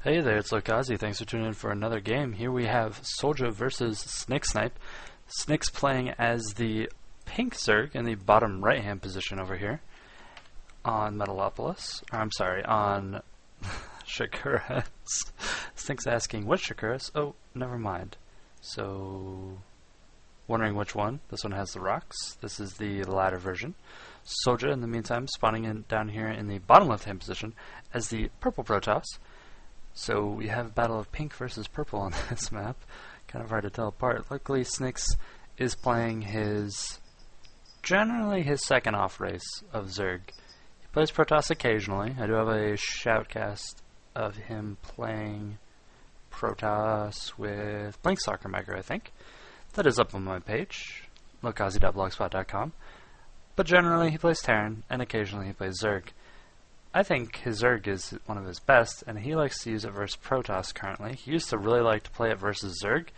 Hey there, it's SouLJaH. Thanks for tuning in for another game. Here we have SouLJaH versus SniXSniPe. Snix playing as the pink Zerg in the bottom right-hand position over here on Metalopolis. On Shakuras. Snix asking, what Shakuras? Oh, never mind. So, wondering which one. This one has the rocks. This is the latter version. SouLJaH, in the meantime, spawning in down here in the bottom left-hand position as the purple Protoss. So we have a battle of pink versus purple on this map. Kind of hard to tell apart. Luckily, Snix is playing generally his second off race of Zerg. He plays Protoss occasionally. I do have a shoutcast of him playing Protoss with Blink Soccer Maker, I think. That is up on my page, lokazi.blogspot.com. But generally, he plays Terran, and occasionally he plays Zerg. I think his Zerg is one of his best, and he likes to use it versus Protoss currently. He used to really like to play it versus Zerg,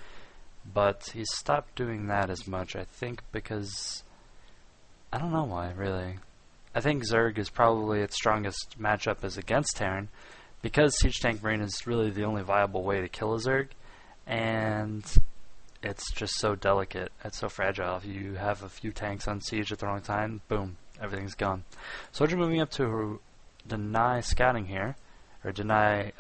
but he stopped doing that as much, I think, because I don't know why, really. I think Zerg is probably its strongest matchup is against Terran, because Siege Tank Marine is really the only viable way to kill a Zerg, and it's just so delicate, it's so fragile. If you have a few tanks on siege at the wrong time, boom, everything's gone. So we're moving up to deny scouting here, or deny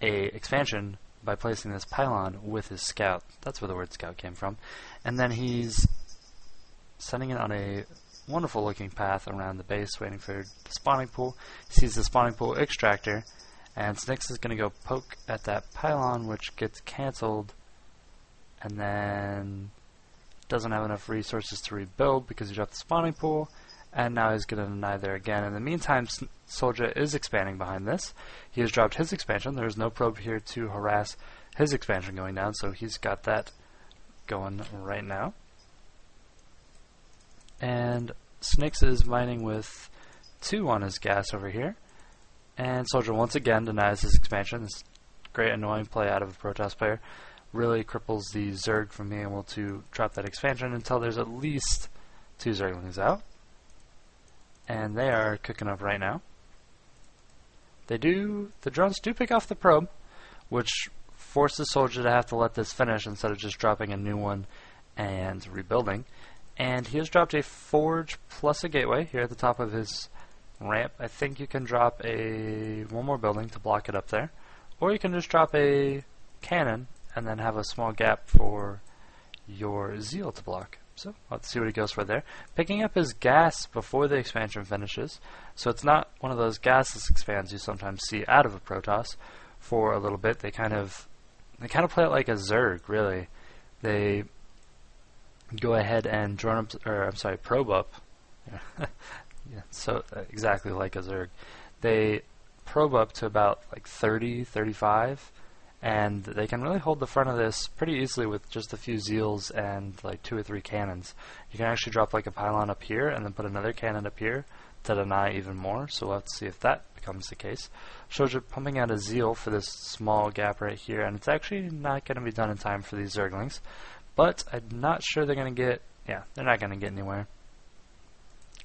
a expansion by placing this pylon with his scout. That's where the word scout came from. And then he's sending it on a wonderful looking path around the base, waiting for the spawning pool. He sees the spawning pool extractor, and Snix is going to go poke at that pylon, which gets cancelled, and then doesn't have enough resources to rebuild because he dropped the spawning pool. And now he's going to deny there again. In the meantime, SouLJaH is expanding behind this. He has dropped his expansion. There's no probe here to harass his expansion going down, so he's got that going right now. And Snix is mining with 2 on his gas over here. And SouLJaH once again denies his expansion. This great annoying play out of a Protoss player really cripples the Zerg from being able to drop that expansion until there's at least 2 Zerglings out. And they are cooking up right now. The drones do pick off the probe, which forces SouLJaH to have to let this finish instead of just dropping a new one and rebuilding. And he has dropped a forge plus a gateway here at the top of his ramp. I think you can drop one more building to block it up there, or you can just drop a cannon and then have a small gap for your Zeal to block. So let's see what he goes for there. Picking up his gas before the expansion finishes. So it's not one of those gasless expands you sometimes see out of a Protoss for a little bit. They kind of play it like a Zerg, really. They go ahead and probe up. Yeah, so exactly like a Zerg. They probe up to about like 30, 35. And they can really hold the front of this pretty easily with just a few Zeals and like 2 or 3 cannons. You can actually drop like a pylon up here and then put another cannon up here to deny even more, so we'll have to see if that becomes the case. SouLJaH pumping out a Zeal for this small gap right here, and it's actually not going to be done in time for these Zerglings, but I'm not sure they're going to get, they're not going to get anywhere.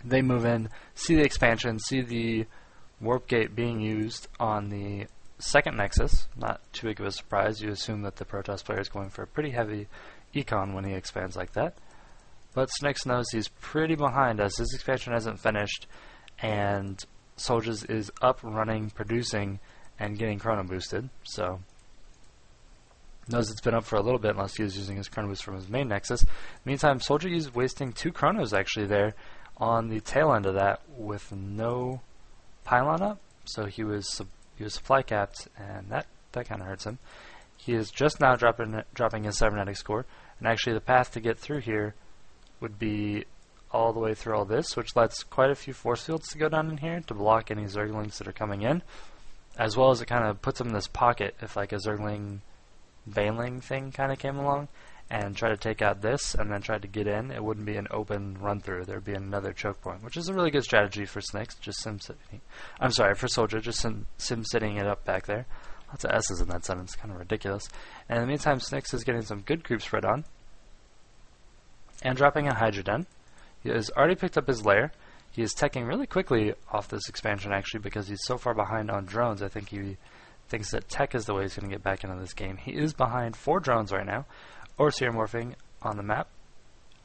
They move in, see the expansion, see the warp gate being used on the second Nexus. Not too big of a surprise. You assume that the Protoss player is going for a pretty heavy econ when he expands like that. But Snix knows he's pretty behind as his expansion hasn't finished, and SouLJaH's is up, running, producing, and getting chrono boosted. So knows it's been up for a little bit unless he was using his chrono boost from his main Nexus. Meantime, SouLJaH is wasting 2 chronos actually there on the tail end of that with no pylon up. So he was supply capped, and that kind of hurts him. He is just now dropping his cybernetic score, and actually the path to get through here would be all the way through all this, which lets quite a few force fields to go down in here to block any Zerglings that are coming in, as well as it kind of puts him in this pocket if like a Zergling Baneling thing kind of came along and tried to take out this and then tried to get in. It wouldn't be an open run through. There'd be another choke point, which is a really good strategy for Snix. For SouLJaH, just sim sitting it up back there. Lots of S's in that sentence, kind of ridiculous. And in the meantime, Snix is getting some good creep spread on and dropping a Hydra Den. He has already picked up his lair. He is teching really quickly off this expansion actually because he's so far behind on drones. I think he thinks that tech is the way he's going to get back into this game. He is behind 4 drones right now. Overseer morphing on the map.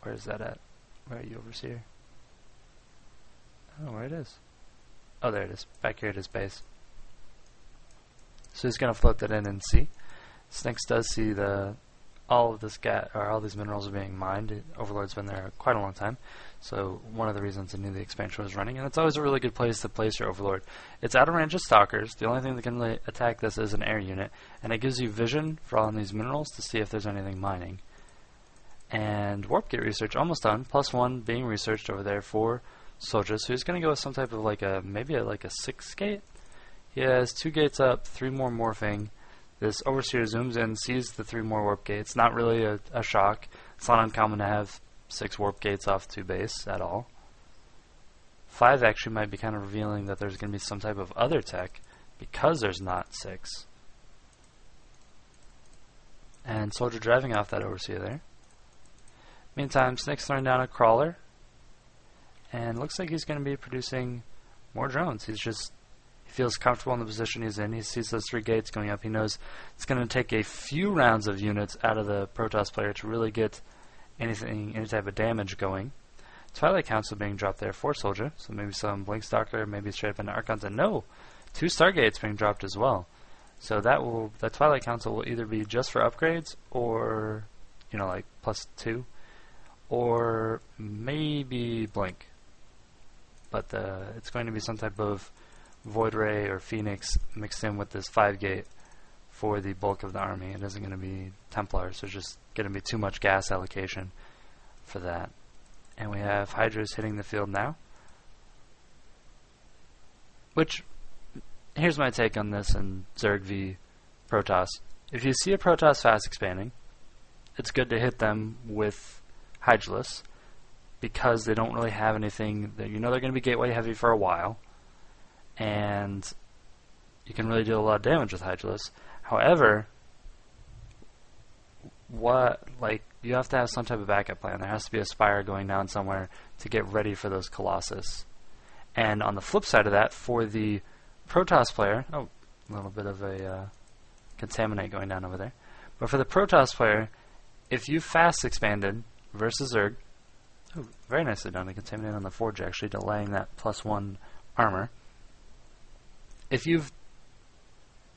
Where is that at? Where are you, Overseer? I don't know where it is. Oh, there it is. Back here at his base. So he's going to float that in and see. Snix does see all of this all these minerals are being mined. Overlord's been there quite a long time, so one of the reasons I knew the expansion was running, and it's always a really good place to place your Overlord. It's out of range of stalkers. The only thing that can really attack this is an air unit, and it gives you vision for all of these minerals to see if there's anything mining. And warp gate research almost done. +1 being researched over there for SouLJaH. So he's going to go with some type of maybe a 6 gate. He has 2 gates up, 3 more morphing. This Overseer zooms in, sees the 3 more warp gates. Not really a shock. It's not uncommon to have 6 warp gates off to base at all. 5 actually might be kind of revealing that there's going to be some type of other tech because there's not 6. And SouLJaH driving off that Overseer there. Meantime, Snix throwing down a crawler. And looks like he's going to be producing more drones. He feels comfortable in the position he's in. He sees those 3 gates going up. He knows it's going to take a few rounds of units out of the Protoss player to really get any type of damage going. Twilight Council being dropped there for SouLJaH. So maybe some Blink Stalker, maybe straight up into Archons. And no! 2 Stargates being dropped as well. So that Twilight Council will either be just for upgrades or, like +2, or maybe Blink. But it's going to be some type of Void Ray or Phoenix mixed in with this 5 gate for the bulk of the army. It isn't going to be Templar, so it's just going to be too much gas allocation for that. And we have Hydras hitting the field now. Which, here's my take on this in Zerg v Protoss. If you see a Protoss fast expanding, it's good to hit them with Hydralisk, because they don't really have anything that they're going to be gateway heavy for a while, and you can really do a lot of damage with Hydralisk. However, you have to have some type of backup plan. There has to be a Spire going down somewhere to get ready for those Colossus. And on the flip side of that, for the Protoss player, a little bit of a contaminate going down over there. But for the Protoss player, if you fast expanded versus Zerg, very nicely done to contaminate on the Forge, actually delaying that +1 armor. If you've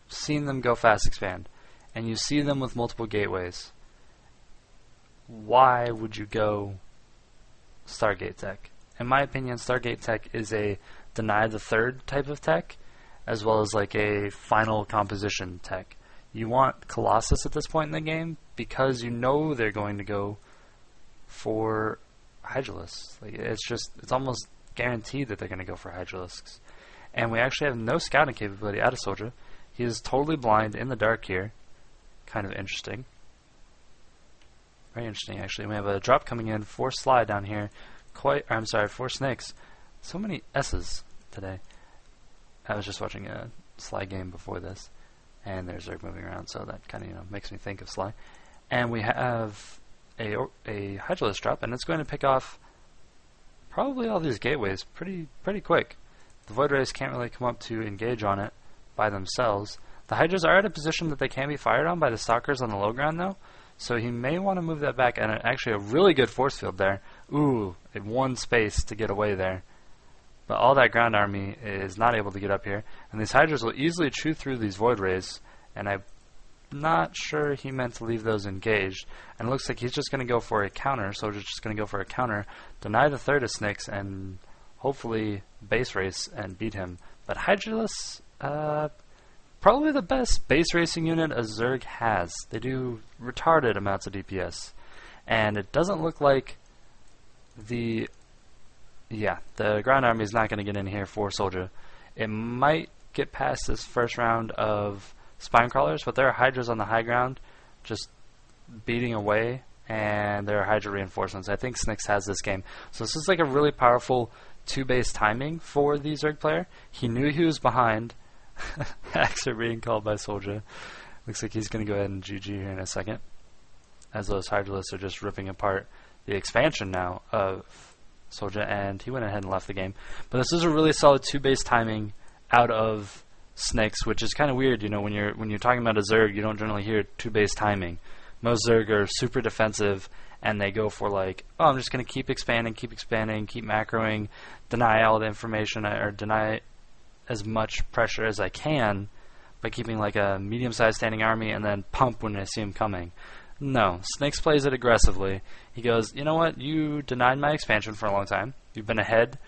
seen them go fast expand, and you see them with multiple gateways, why would you go Stargate tech? In my opinion, Stargate tech is a deny the third type of tech, as well as a final composition tech. You want Colossus at this point in the game because they're going to go for Hydralisks. It's almost guaranteed that they're going to go for Hydralisks. And we actually have no scouting capability out of SouLJaH. He is totally blind in the dark here. Kind of interesting. Very interesting, actually. We have a drop coming in for SouLJaH down here. For Snix. So many S's today. I was just watching a SouLJaH game before this, and there's Zerg moving around, so that kind of makes me think of SouLJaH. And we have a Hydralisk drop, and it's going to pick off probably all these gateways pretty quick. The Void Rays can't really come up to engage on it by themselves. The Hydras are at a position that they can be fired on by the Stalkers on the low ground, though, so he may want to move that back, and actually a really good force field there. Ooh, it won space to get away there. But all that ground army is not able to get up here, and these Hydras will easily chew through these Void Rays, and I'm not sure he meant to leave those engaged. And it looks like he's just going to go for a counter, so just going to go for a counter, deny the third of Snix, and hopefully base race and beat him. But Hydralisk, probably the best base racing unit a Zerg has. They do retarded amounts of DPS. And it doesn't look like the ground army is not going to get in here for SouLJaH. It might get past this first round of Spine Crawlers, but there are Hydras on the high ground just beating away, and there are Hydra reinforcements. I think Snix has this game. So this is a really powerful 2-base timing for the Zerg player. He knew he was behind. Hacks are being called by SouLJaH. Looks like he's going to go ahead and GG here in a second, as those Hydralisks are just ripping apart the expansion now of SouLJaH, and he went ahead and left the game. But this is a really solid 2-base timing out of Snix, which is kind of weird. You know, when you're talking about a Zerg, you don't generally hear 2-base timing. Most Zerg are super defensive, and they go for like, oh, I'm just going to keep expanding, keep macroing, deny all the information, or deny as much pressure as I can by keeping like a medium-sized standing army, and then pump when I see him coming. No, Snix plays it aggressively. He goes, you know what, you denied my expansion for a long time. You've been ahead.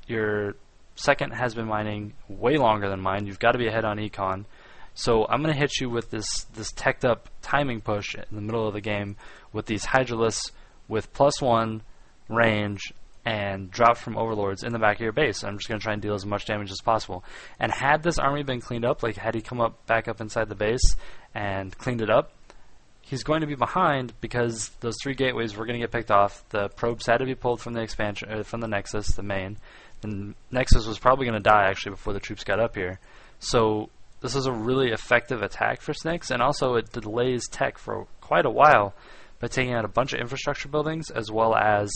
Your second has been mining way longer than mine. You've got to be ahead on econ. So I'm going to hit you with this teched up timing push in the middle of the game with these Hydralisks with +1 range and drop from overlords in the back of your base. I'm just going to try and deal as much damage as possible. And had this army been cleaned up, like had he come back up inside the base and cleaned it up, he's going to be behind because those 3 gateways were going to get picked off. The probes had to be pulled from the expansion, or from the Nexus, the main. The Nexus was probably going to die actually before the troops got up here. So this is a really effective attack for Snix, and also it delays tech for quite a while by taking out a bunch of infrastructure buildings as well as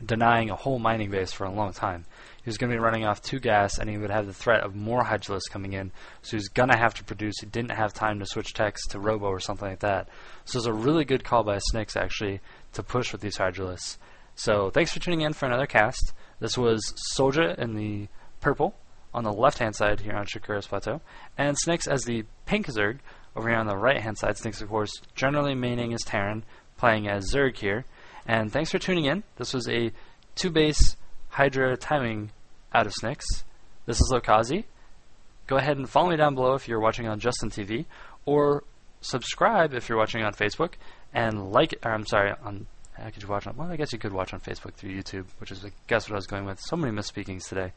denying a whole mining base for a long time. He was going to be running off 2 gas, and he would have the threat of more Hydralisks coming in, so he was going to have to produce. He didn't have time to switch techs to Robo or something like that. So it was a really good call by Snix actually to push with these Hydralisks. So thanks for tuning in for another cast. This was SouLJaH in the purple on the left-hand side here on Shakura's Plateau, and Snix as the pink Zerg over here on the right-hand side. Snix, of course, generally maining as Terran, playing as Zerg here. And thanks for tuning in. This was a 2-base Hydra timing out of Snix. This is SouLJaH. Go ahead and follow me down below if you're watching on Justin TV, or subscribe if you're watching on Facebook, and like, or I'm sorry, on, how could you watch on, well, I guess you could watch on Facebook through YouTube, which is, I guess, what I was going with. So many misspeakings today.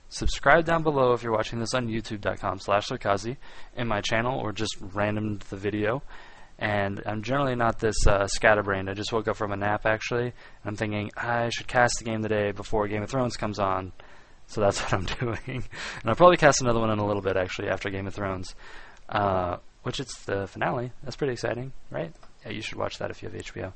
Subscribe down below if you're watching this on youtube.com/SouLJaH in my channel, or just random the video. And I'm generally not this scatterbrained. I just woke up from a nap actually, and I'm thinking I should cast the game today before Game of Thrones comes on. So that's what I'm doing. And I'll probably cast another one in a little bit actually after Game of Thrones, which it's the finale. That's pretty exciting, right? Yeah, you should watch that if you have HBO.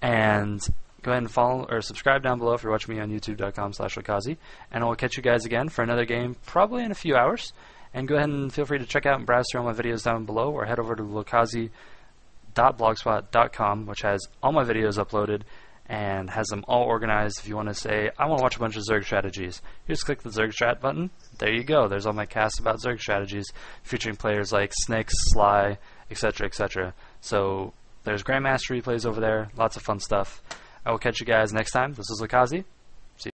And go ahead and follow or subscribe down below if you're watching me on youtube.com/SouLJaH, and I'll catch you guys again for another game probably in a few hours. And go ahead and feel free to check out and browse through all my videos down below, or head over to SouLJaH.blogspot.com, which has all my videos uploaded and has them all organized. If you want to say, I want to watch a bunch of Zerg strategies, you just click the Zerg Strat button. There you go. There's all my casts about Zerg strategies featuring players like Snix, SouLJaH, etc., etc. So there's Grandmaster replays over there. Lots of fun stuff. I will catch you guys next time. This is SouLJaH.